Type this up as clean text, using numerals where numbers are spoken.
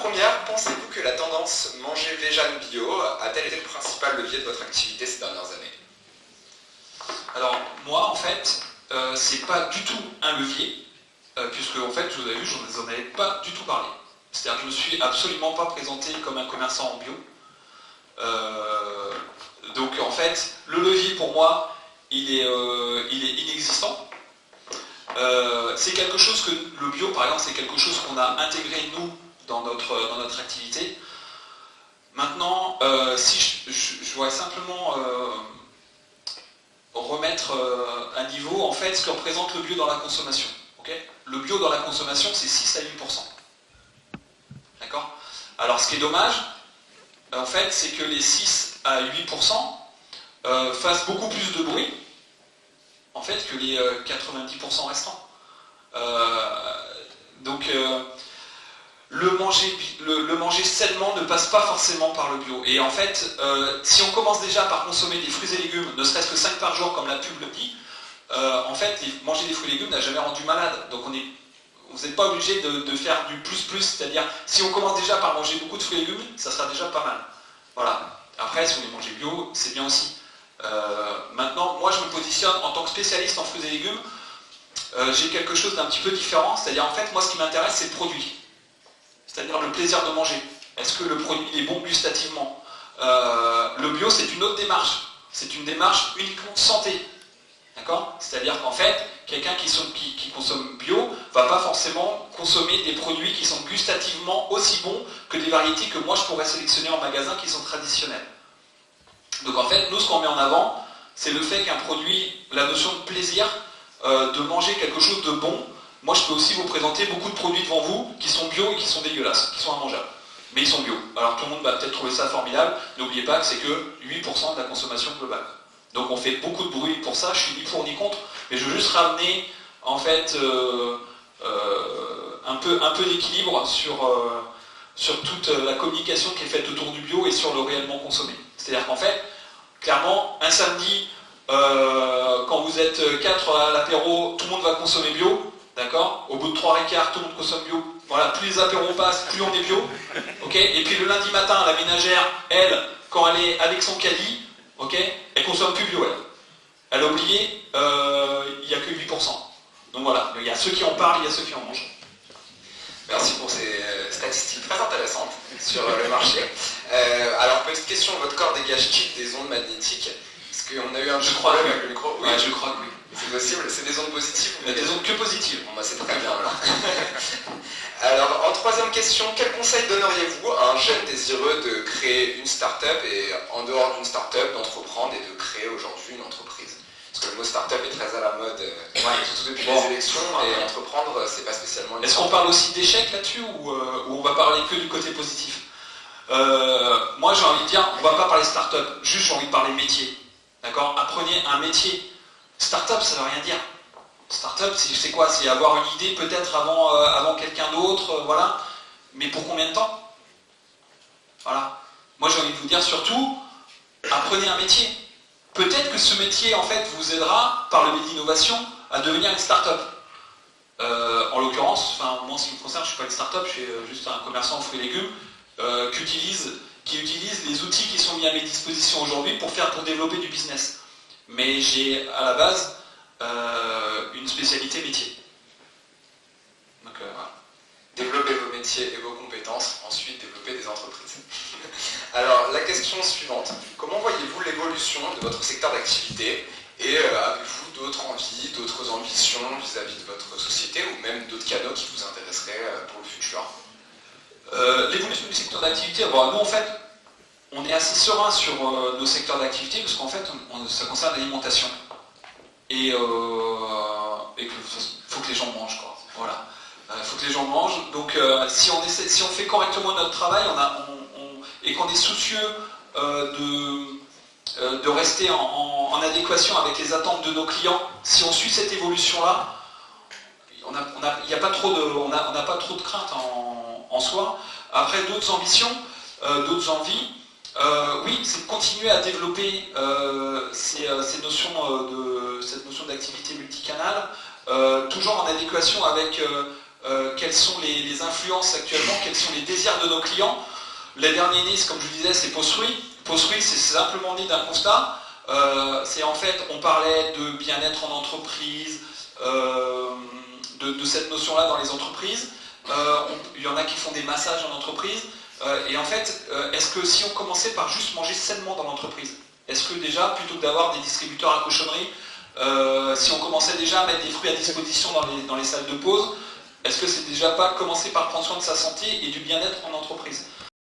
première, pensez-vous que la tendance manger vegan bio a-t-elle été le principal levier de votre activité ces dernières années? Alors, moi, en fait, c'est pas du tout un levier, puisque, en fait, vous avez vu, je n'en avais pas du tout parlé. C'est-à-dire que je ne me suis absolument pas présenté comme un commerçant en bio. Donc, en fait, le levier, pour moi, il est inexistant. C'est quelque chose que, le bio, par exemple, c'est quelque chose qu'on a intégré, nous, dans notre activité. Maintenant, si je voudrais simplement remettre à niveau, en fait, ce que représente le bio dans la consommation. Okay, le bio dans la consommation, c'est 6 à 8%. D'accord? Alors, ce qui est dommage, en fait, c'est que les 6 à 8% fassent beaucoup plus de bruit, en fait, que les 90% restants. Donc, le manger sainement ne passe pas forcément par le bio. Et en fait, si on commence déjà par consommer des fruits et légumes, ne serait-ce que 5 par jour, comme la pub le dit, en fait, manger des fruits et légumes n'a jamais rendu malade. Donc vous n'êtes pas obligé de faire du plus, c'est-à-dire, si on commence déjà par manger beaucoup de fruits et légumes, ça sera déjà pas mal. Voilà. Après, si on est mangé bio, c'est bien aussi. Maintenant, moi, je me positionne en tant que spécialiste en fruits et légumes. J'ai quelque chose d'un petit peu différent, c'est-à-dire, en fait, moi, ce qui m'intéresse, c'est le produit. C'est-à-dire le plaisir de manger. Est-ce que le produit est bon gustativement? Le bio, c'est une autre démarche. C'est une démarche uniquement de santé. D'accord? C'est-à-dire qu'en fait, quelqu'un qui consomme bio va pas forcément consommer des produits qui sont gustativement aussi bons que des variétés que moi je pourrais sélectionner en magasin qui sont traditionnelles. Donc en fait, nous ce qu'on met en avant, c'est le fait qu'un produit, la notion de plaisir, de manger quelque chose de bon. Moi je peux aussi vous présenter beaucoup de produits devant vous qui sont bio et qui sont dégueulasses, qui sont immangeables. Mais ils sont bio. Alors tout le monde va peut-être trouver ça formidable, n'oubliez pas que c'est que 8% de la consommation globale. Donc on fait beaucoup de bruit pour ça, je suis ni pour ni contre, mais je veux juste ramener en fait un peu d'équilibre sur toute la communication qui est faite autour du bio et sur le réellement consommé. C'est-à-dire qu'en fait, clairement, un samedi, quand vous êtes 4 à l'apéro, tout le monde va consommer bio, d'accord? Au bout de 3 quarts, tout le monde consomme bio. Voilà, plus les apéros passent, plus on est bio. Okay, et puis le lundi matin, la ménagère, elle, quand elle est avec son caddie, okay, elle consomme plus bio, elle. Elle a oublié, il n'y a que 8%. Donc voilà, il y a ceux qui en parlent, il y a ceux qui en mangent. Merci pour ces statistiques très intéressantes sur le marché. Alors, petite question, votre corps dégage-t-il des ondes magnétiques? Parce qu'on a eu un petit problème avec le micro. Oui, je crois que oui. C'est possible, c'est des ondes positives? Il y a des ondes que positives. Bon, bah, c'est très bien alors. Alors, en troisième question, quel conseil donneriez-vous à un jeune désireux de créer une start-up et en dehors d'une start-up, d'entreprendre et de créer aujourd'hui une entreprise? Parce que le mot start-up est très à la mode, surtout depuis les élections, et entreprendre, c'est pas spécialement... Est-ce qu'on parle aussi d'échecs là-dessus ou on va parler que du côté positif? Moi j'ai envie de dire, on va pas parler start-up, juste j'ai envie de parler métier. D'accord? Apprenez un métier. Start-up, ça veut rien dire. Start-up, c'est quoi? C'est avoir une idée peut-être avant quelqu'un d'autre, voilà. Mais pour combien de temps? Voilà. Moi j'ai envie de vous dire surtout, apprenez un métier. Peut-être que ce métier, en fait, vous aidera, par le biais d'innovation, à devenir une start-up. En l'occurrence, moi en ce qui me concerne, je ne suis pas une start-up, je suis juste un commerçant de fruits et légumes qui utilise les outils qui sont mis à mes dispositions aujourd'hui pour développer du business. Mais j'ai à la base une spécialité métier. Donc voilà. Développer vos métiers et vos compétences, ensuite développer des entreprises. Alors la question suivante, comment voyez-vous l'évolution de votre secteur d'activité et avez-vous d'autres envies, d'autres ambitions vis-à-vis de votre société ou même d'autres canaux qui vous intéresseraient pour le futur? L'évolution du secteur d'activité, bon, nous en fait, on est assez serein sur nos secteurs d'activité parce qu'en fait, ça concerne l'alimentation. Et il faut que les gens mangent, quoi. Voilà. Il faut que les gens mangent. Donc si on fait correctement notre travail et qu'on est soucieux de rester en adéquation avec les attentes de nos clients, si on suit cette évolution-là, on n'a pas trop de crainte en soi. Après, d'autres ambitions, d'autres envies, oui, c'est de continuer à développer cette notion d'activité multicanale, toujours en adéquation avec quelles sont les influences actuellement, quels sont les désirs de nos clients. Les derniers Nice, comme je vous disais, c'est Postfruit. Postfruit, c'est simplement né d'un constat. C'est en fait, on parlait de bien-être en entreprise, de cette notion-là dans les entreprises. Il y en a qui font des massages en entreprise. Et en fait, est-ce que si on commençait par juste manger sainement dans l'entreprise, est-ce que déjà, plutôt que d'avoir des distributeurs à cochonnerie, si on commençait déjà à mettre des fruits à disposition dans les salles de pause, est-ce que c'est déjà pas commencer par prendre soin de sa santé et du bien-être en entreprise ?